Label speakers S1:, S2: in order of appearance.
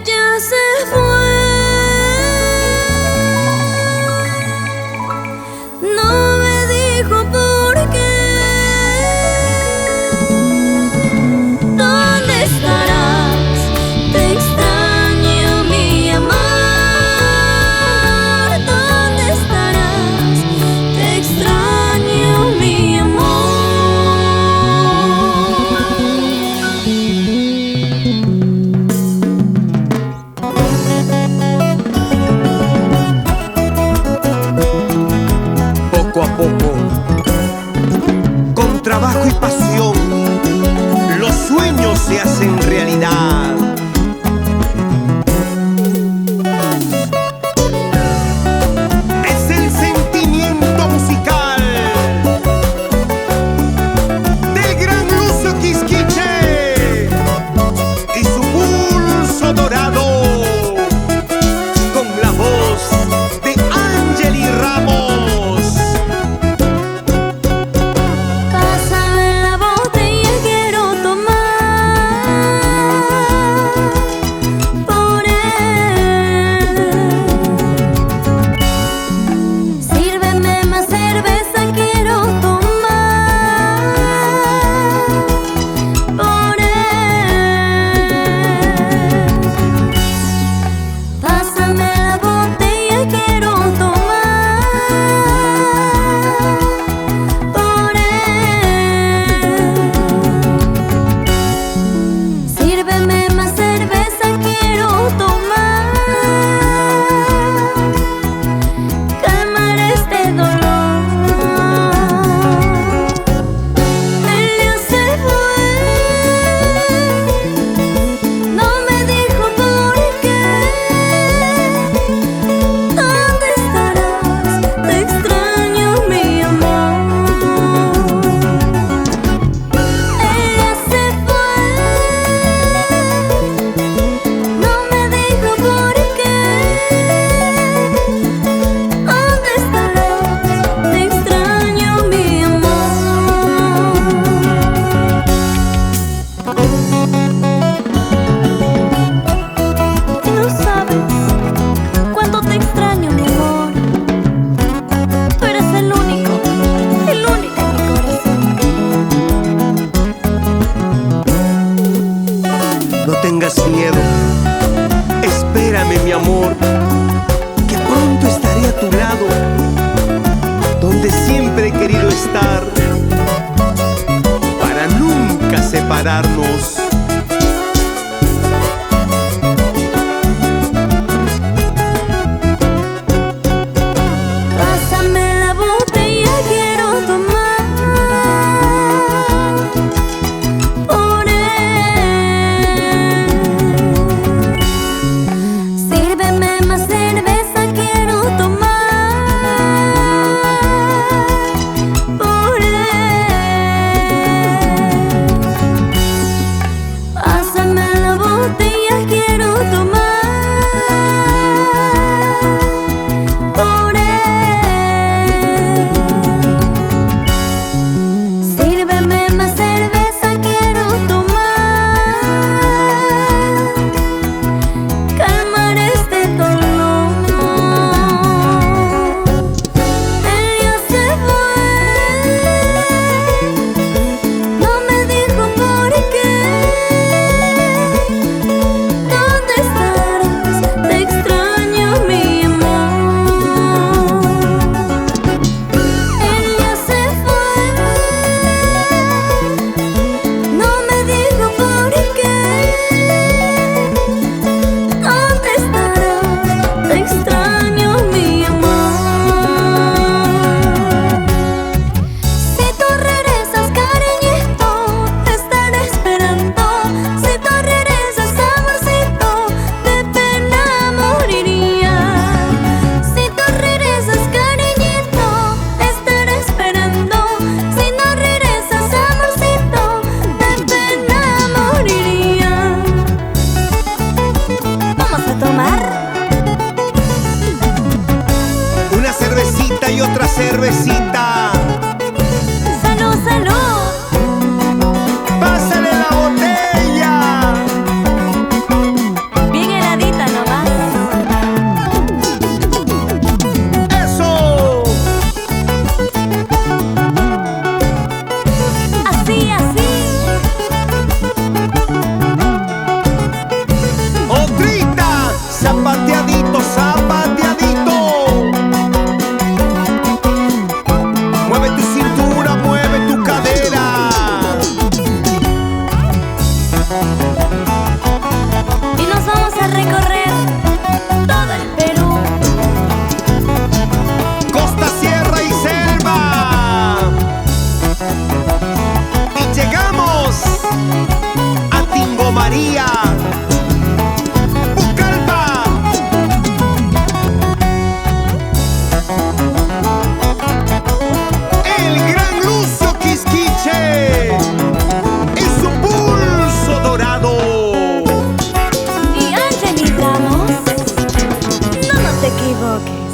S1: ya se fue. No me dijo por qué. ¿Dónde estarás? Te extraño, mi amor. ¿Dónde estarás? Te extraño, mi amor.
S2: Poco a poco, con trabajo y pasión, los sueños se hacen realidad. Es el sentimiento musical del gran Lucio Quisquiche y su pulso dorado, con la voz de Angeli Ramos.
S1: Pásame la botella, quiero tomar por él. Sírveme más cerveza, quiero tomar por él. Pásame la botella, quiero tomar por él. Sírveme más cerveza, quiero tomar. Calmar este dolor. Él ya se fue. No me dijo por qué. ¿Dónde estarás? Te extraño, mi amor. Él ya se fue. No me dijo por qué. ¿Dónde estarás? Te extraño, mi amor. Y no sabes cuánto te extraño, mi amor. Tú eres el único en mi corazón.
S2: No tengas miedo, espérame, mi amor, que pronto estaré a tu lado, donde siempre he querido estar, para nunca separarnos.
S1: Pásame la botella, quiero tomar por él. Sírveme más cerveza, quiero tomar por él. equivoques.